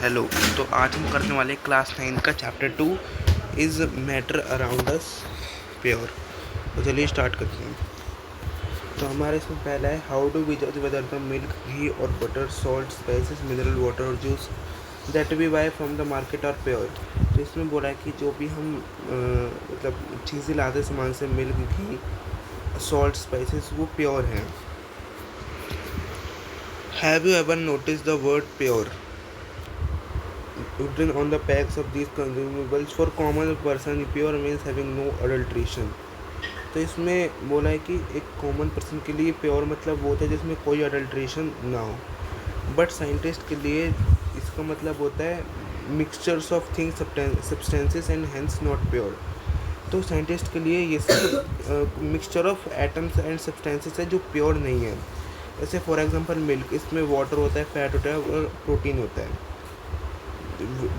Hello. तो आज हम करने वाले क्लास 9 का chapter 2 is matter around us pure. तो चलिए स्टार्ट करते हैं। तो हमारे इसमें पहला है हाउ डू वी जज वेदर द मिल्क, घी और butter, salt, spices, mineral water और juice that we buy from the market are pure. तो इसमें बोला है कि जो भी हम मतलब चीज़ें लाते सामान से, मिल्क, घी, सॉल्ट, स्पाइसेस, वो प्योर हैं। Have you ever notice the word pure written on the packs of these consumables? For common person pure means having no adulteration। तो इसमें बोला है कि एक कॉमन पर्सन के लिए प्योर मतलब वो होता है जिसमें कोई अडल्ट्रेशन ना हो, बट साइंटिस्ट के लिए इसका मतलब होता है mixtures of things, substances and hence not pure. तो साइंटिस्ट के लिए ये सब mixture of atoms and substances है जो प्योर नहीं है। जैसे फॉर एग्जांपल मिल्क, इसमें वाटर होता है, फैट होता है और प्रोटीन होता है।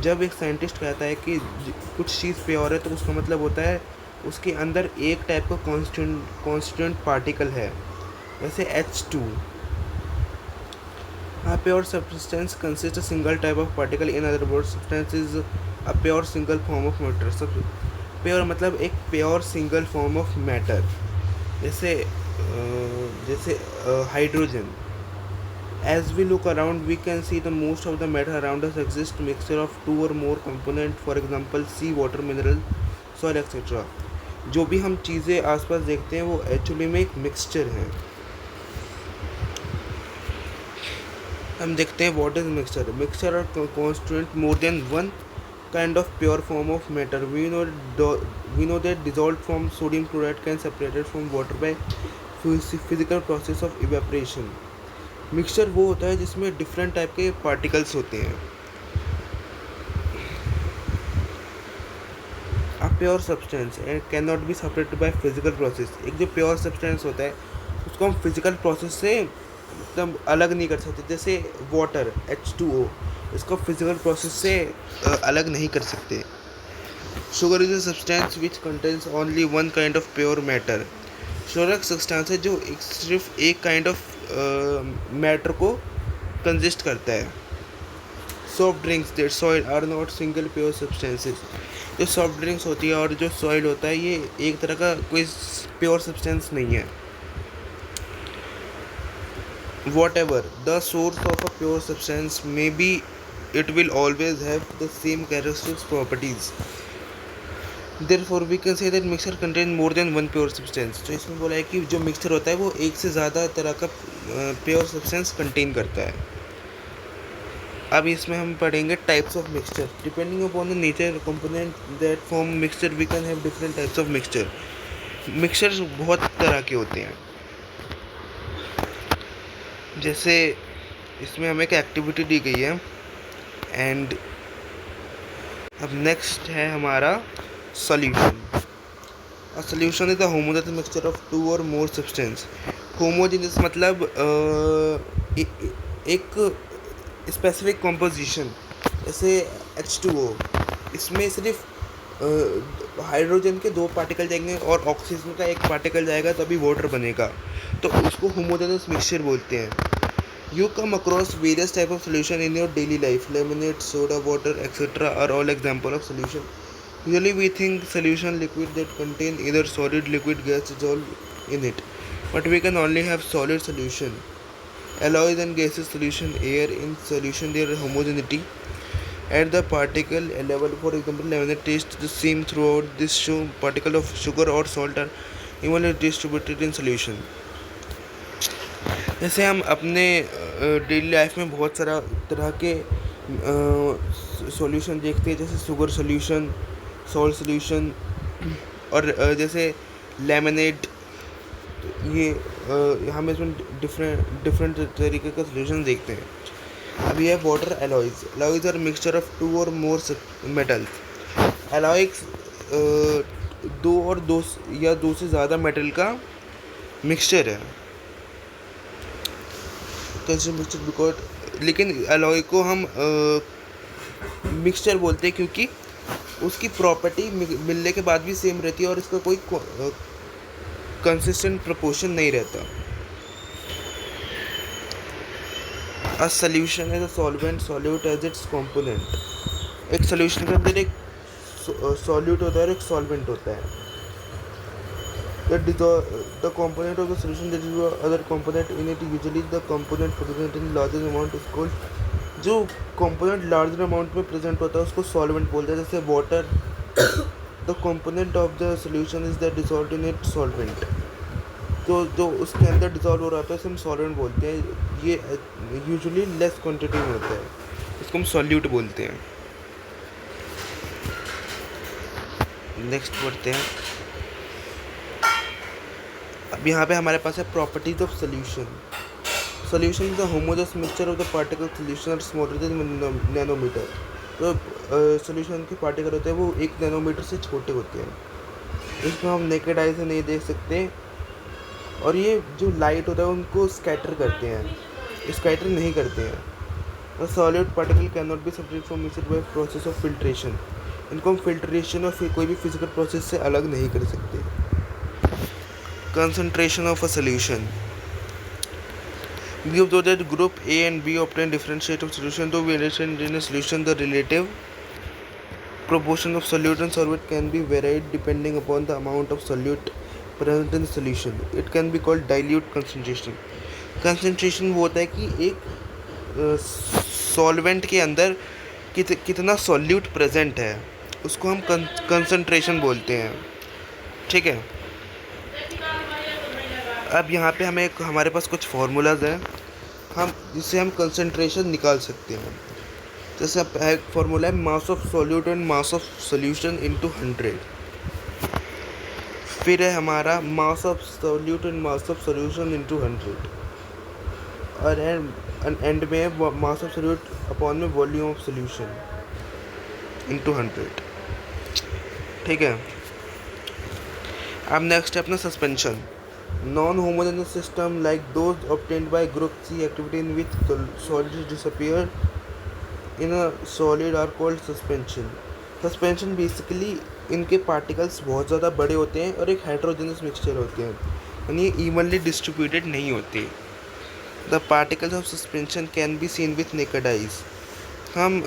जब एक साइंटिस्ट कहता है कि कुछ चीज़ प्योर है तो उसका मतलब होता है उसके अंदर एक टाइप का कॉन्स्टिट्यूएंट पार्टिकल है, जैसे H2। A pure substance consists a single type of particle. In other words, substance is a pure single form of matter। सब प्योर मतलब एक pure single form of matter. जैसे जैसे hydrogen. As we look around, we can see the most of the matter around us exists mixture of two or more component, for example sea, water, mineral, soil, etc। जो भी हम चीज़ें आसपास देखते हैं वो एक्चुअली में एक मिक्सचर है। हम देखते हैं व्हाट इज मिक्सचर। मिक्सचर और constituent more than one kind of pure form of matter। We know that dissolved from sodium chloride can separated from water by physical process of evaporation। Mixture वो होता है जिसमें different type के particles होते हैं। A pure substance and can not be separated by physical process. एक जो pure substance होता है उसको हम फिजिकल प्रोसेस से मतलब अलग नहीं कर सकते। जैसे वाटर H2O, इसको फिजिकल प्रोसेस से अलग नहीं कर सकते। Sugar is a substance which contains only one kind of pure matter. Sugar एक सब्सटेंस है जो सिर्फ एक काइंड ऑफ मैटर को कंसिस्ट करता है। Soft drinks that soil are not single pure substances. जो सॉफ्ट ड्रिंक्स होती है और जो सॉइल होता है ये एक तरह का कोई प्योर सब्सटेंस नहीं है। What ever the source of a pure substance may be, it will always have the same characteristics properties. Therefore we can say that mixture contain more than one pure substance। तो इसमें बोला है कि जो mixture होता है वो एक से ज़्यादा तरह का प्योर सब्सटेंस कंटेन करता है। अब इसमें हम पढ़ेंगे types of mixture. Depending upon the nature component that form mixture we can have different types of mixture. Mixture बहुत तरह के होते हैं। जैसे इसमें हमें एक एक्टिविटी दी गई है एंड अब नेक्स्ट है हमारा solution. A solution is a homogeneous mixture of two or more substance। Homogeneous मतलब एक स्पेसिफिक कॉम्पोजिशन। जैसे H2O, इसमें सिर्फ हाइड्रोजन के दो पार्टिकल जाएंगे और ऑक्सीजन का एक पार्टिकल जाएगा तभी वाटर बनेगा, तो उसको होमोजेनियस मिक्सचर बोलते हैं। You come across various type of solution in your daily life. Lemonade, soda water etcetera are all example of solution. Usually we think solution liquid that contain either solid, liquid, gas dissolved in it, but we can only have solid solution। Alloys and gases solution, air in solution, their homogeneity at the particle level, for example lemonade tastes the same throughout this show। Particle of sugar or salt are evenly distributed in solution। जैसे हम अपने daily life में बहुत सारा तरह के solution देखते हैं, जैसे शुगर सॉल्यूशन, सॉल्ट सॉल्यूशन और जैसे लेमनेड। ये हम इसमें डिफरेंट तरीके का सॉल्यूशन देखते हैं। अब ये है water alloys. Alloys are mixture of two और मोर मेटल्स। एलॉयज दो से ज़्यादा मेटल का मिक्सचर है। कैसे मिक्सचर बिकॉज, लेकिन एलॉय को हम मिक्सचर बोलते हैं क्योंकि उसकी प्रॉपर्टी मिलने के बाद भी सेम रहती है और इसका कोई कंसिस्टेंट प्रोपोर्शन नहीं रहता। A solution as a solvent solute as its component. एक सॉल्यूशन के अंदर एक सॉल्यूट होता है और एक सॉल्वेंट होता है। The component of the solution that is other component in it, usually the component present in larger amount is called, जो component larger amount में present होता है उसको solvent बोलते हैं। जैसे water, the component of the solution is that dissolved in it solvent, तो जो उसके अंदर डिजॉल्व हो रहा था उसे हम सॉल्वेंट बोलते हैं। ये यूजुअली लेस क्वांटिटी में होता है, इसको हम सॉल्यूट बोलते हैं। नेक्स्ट पढ़ते हैं। अब यहाँ पे हमारे पास है properties of solution. Solution is the homogeneous mixture of the particle solution are smaller than nanometer. तो सोल्यूशन के पार्टिकल होते हैं वो 1 नैनोमीटर से छोटे होते हैं। इसको हम नेकेड आई से नहीं देख सकते, और ये जो लाइट होता है उनको स्कैटर करते हैं, स्कैटर नहीं करते हैं। और solid particle can not be separated from mixture by process of filtration. इनको हम फिल्ट्रेशन और फिर कोई भी फिजिकल प्रोसेस से अलग नहीं कर सकते। Concentration of a solution. We observe that group A and B obtain different state of solution. Though we understand in a solution the relative proportion of solute and solvent can be varied depending upon the amount of solute present in the solution. It can be called dilute concentration. Concentration वो होता है कि एक solvent के अंदर कितना solute present है, उसको हम कंसंट्रेशन बोलते हैं। ठीक है। अब यहाँ पे हमारे पास कुछ फार्मूलाज हैं जिससे हम कंसंट्रेशन निकाल सकते हैं। जैसे अब एक फार्मूला है mass of solute and mass of solution into 100। फिर है हमारा mass of solute and mass of solution into 100, और एंड में मास ऑफ सॉल्यूट अपॉन में वॉल्यूम ऑफ सॉल्यूशन इनटू 100। ठीक है। अब नेक्स्ट है अपना suspension. Non-homogeneous system like those obtained by group C activity in which solids disappear in a solid are called suspension. Suspension basically इनके particles बहुत ज़्यादा बड़े होते हैं और एक heterogeneous mixture होते हैं, यानी evenly distributed नहीं होते। The particles of suspension can be seen with naked eyes. हम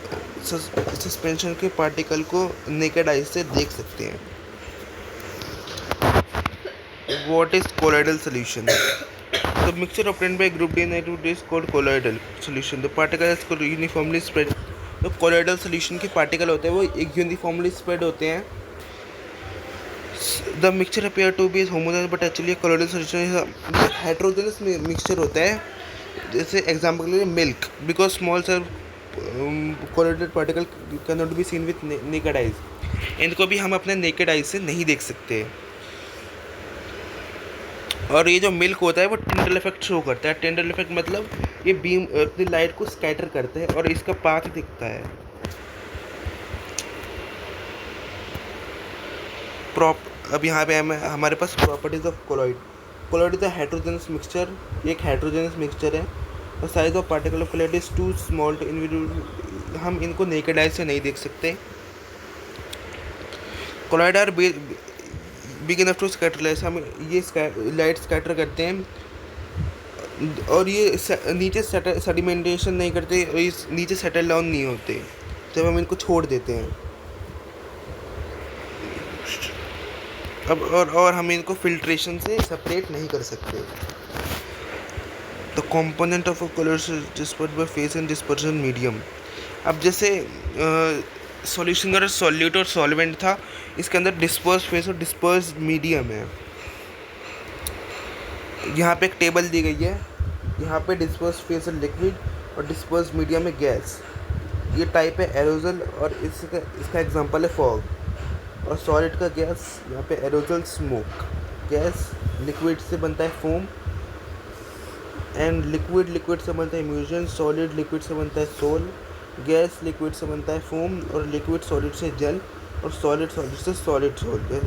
suspension के particle को naked eyes से देख सकते हैं। What is colloidal solution? The mixture obtained by group D and is called colloidal solution. The particles को uniformly spread। तो colloidal solution के particle होते हैं वो एक uniformly spread होते हैं। The mixture appear to be homogeneous but actually a colloidal solution is a heterogeneous mixture होता है। जैसे example के लिए milk, because small cell colloidal particle cannot be seen with naked eyes. इनको भी हम अपने naked eyes से नहीं देख सकते। और ये जो मिल्क होता है वो टिंडल इफेक्ट शो करता है। टिंडल इफेक्ट मतलब ये बीम अपनी लाइट को स्कैटर करता है और इसका पाथ दिखता है। अब यहाँ पे हमारे पास properties of colloid. Colloid is a heterogeneous mixture, एक हेट्रोजेनस मिक्सचर है। और size of particle of colloid is too small to individual, हम इनको नेकेड आई से नहीं देख सकते। Colloid are big enough to scatter lights, हम ये लाइट स्कैटर करते हैं और ये नीचे सेडिमेंटेशन नहीं करते, इस नीचे सेटल डाउन नहीं होते जब हम इनको छोड़ देते हैं। अब और हम इनको फिल्ट्रेशन से सेपरेट नहीं कर सकते। The component of a colour dispersed bye phase and dispersion medium. अब जैसे सॉल्यूशन का सॉल्यूट और सॉल्वेंट था, इसके अंदर डिस्पर्स फेस और डिस्पर्स मीडियम है। यहाँ पे एक टेबल दी गई है, यहाँ पे डिस्पर्स फेस है लिक्विड और डिस्पर्स मीडियम है गैस। ये टाइप है एरोजल और इसका एग्जांपल है फॉग। और सॉलिड का गैस यहाँ पे एरोजल स्मोक। गैस लिक्विड से बनता है फोम, एंड लिक्विड से बनता है इम्यूजन। सॉलिड लिक्विड से बनता है सोल। गैस लिक्विड से बनता है फोम, और लिक्विड सॉलिड से जल, और सॉलिड से सॉलिड सोल।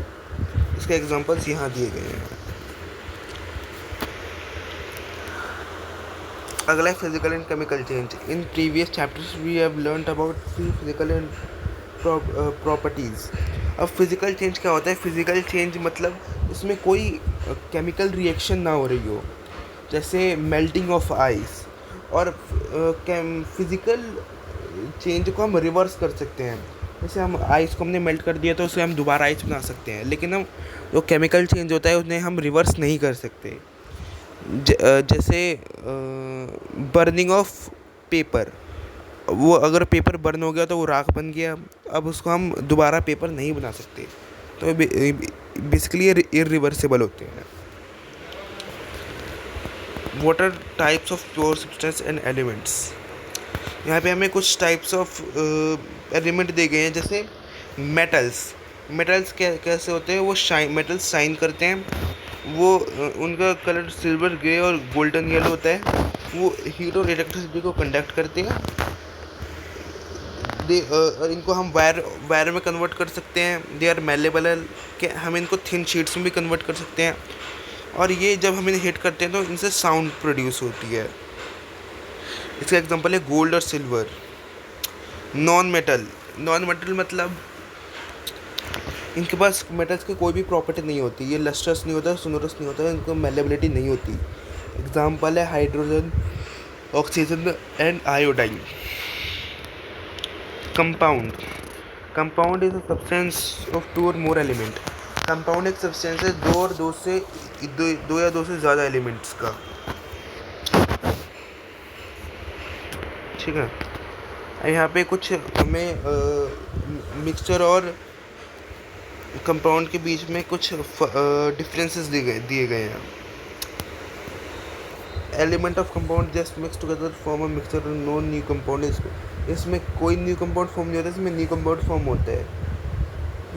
इसके एग्जांपल्स यहाँ दिए गए हैं। अगला है physical and chemical change. In previous chapters we have learned about physical and properties. अब फिजिकल चेंज क्या होता है? फिजिकल चेंज मतलब उसमें कोई केमिकल रिएक्शन ना हो रही हो, जैसे मेल्टिंग ऑफ आइस। और फिज़िकल चेंज को हम रिवर्स कर सकते हैं। जैसे हम आइस को हमने मेल्ट कर दिया तो उसे हम दोबारा आइस बना सकते हैं, लेकिन हम जो केमिकल चेंज होता है उन्हें हम रिवर्स नहीं कर सकते। जैसे बर्निंग ऑफ पेपर, वो अगर पेपर बर्न हो गया तो वो राख बन गया, अब उसको हम दोबारा पेपर नहीं बना सकते, तो बेसिकली ये इरिवर्सिबल होते हैं। What are types of pure substance and elements. यहाँ पे हमें कुछ टाइप्स ऑफ एलिमेंट दिए गए हैं, जैसे मेटल्स। मेटल्स कैसे होते हैं, वो मेटल्स शाइन करते हैं, वो उनका कलर सिल्वर ग्रे और गोल्डन येलो होता है, वो हीट और इलेक्ट्रिसिटी को कंडक्ट करते हैं। और इनको हम वायर में कन्वर्ट कर सकते हैं। दे आर मेलेबल, कि हम इनको थिन शीट्स में भी कन्वर्ट कर सकते हैं, और ये जब हम इन्हें हिट करते हैं तो इनसे साउंड प्रोड्यूस होती है। इसका एग्जांपल है गोल्ड और सिल्वर। नॉन मेटल मतलब इनके पास मेटल्स की कोई भी प्रॉपर्टी नहीं होती, ये लस्ट्रस नहीं होता, सोनोरस नहीं होता, इनको मेलेबिलिटी नहीं होती। एग्जांपल है hydrogen, oxygen and iodine. Compound is a substance of 2 और मोर एलिमेंट। कंपाउंड एक सब्सटेंस है दो या दो से ज़्यादा एलिमेंट्स का, ठीक है। यहाँ पे कुछ हमें मिक्सचर और कंपाउंड के बीच में कुछ डिफरेंसेस दिए गए हैं। Element of compound just mix together form a mixture, no new compound. इसमें कोई न्यू कंपाउंड फॉर्म नहीं होता, इसमें न्यू कंपाउंड फॉर्म होता है।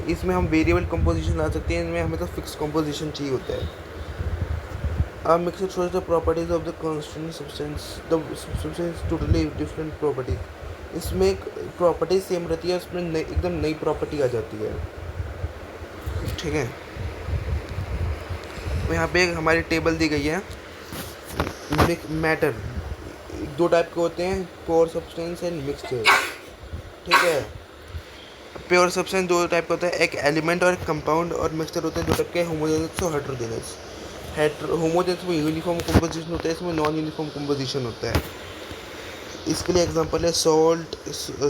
इसमें हम वेरिएबल कंपोजिशन ला सकते हैं, इनमें हमें तो फिक्स कंपोजिशन चाहिए होता है। A mixture shows the properties of the constant substance. The substance is totally different properties. इसमें एक प्रॉपर्टी सेम रहती है, उसमें एकदम नई प्रॉपर्टी आ जाती है, ठीक है। तो यहाँ पे हमारी टेबल दी गई है। मैटर 2 टाइप के होते हैं, प्योर सब्सटेंस एंड मिक्सचर, ठीक है। प्योर सब्सटेंस 2 टाइप का होता है, एक एलिमेंट और एक कंपाउंड, और मिक्सचर होते हैं 2 टाइप के, होमोजेनस और हेटेरोजेनस। होमोजेनस में यूनिफॉर्म कंपोजिशन होता है, इसमें नॉन यूनिफॉर्म कंपोजिशन होता है। इसके लिए एग्जांपल है सॉल्ट,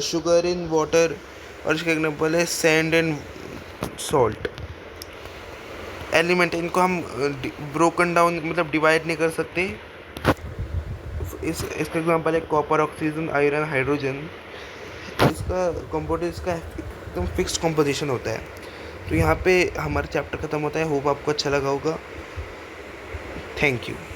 शुगर इन वाटर, और इसका एग्जांपल है सैंड एंड सॉल्ट। एलिमेंट, इनको हम ब्रोकन डाउन मतलब डिवाइड नहीं कर सकते। इसका एग्जांपल है कॉपर, ऑक्सीजन, आयरन, हाइड्रोजन। इसका कंपाउंड इसका एकदम फिक्स्ड कंपोजिशन होता है। तो यहाँ पे हमारा चैप्टर ख़त्म होता है। होप आपको अच्छा लगा होगा। Thank you.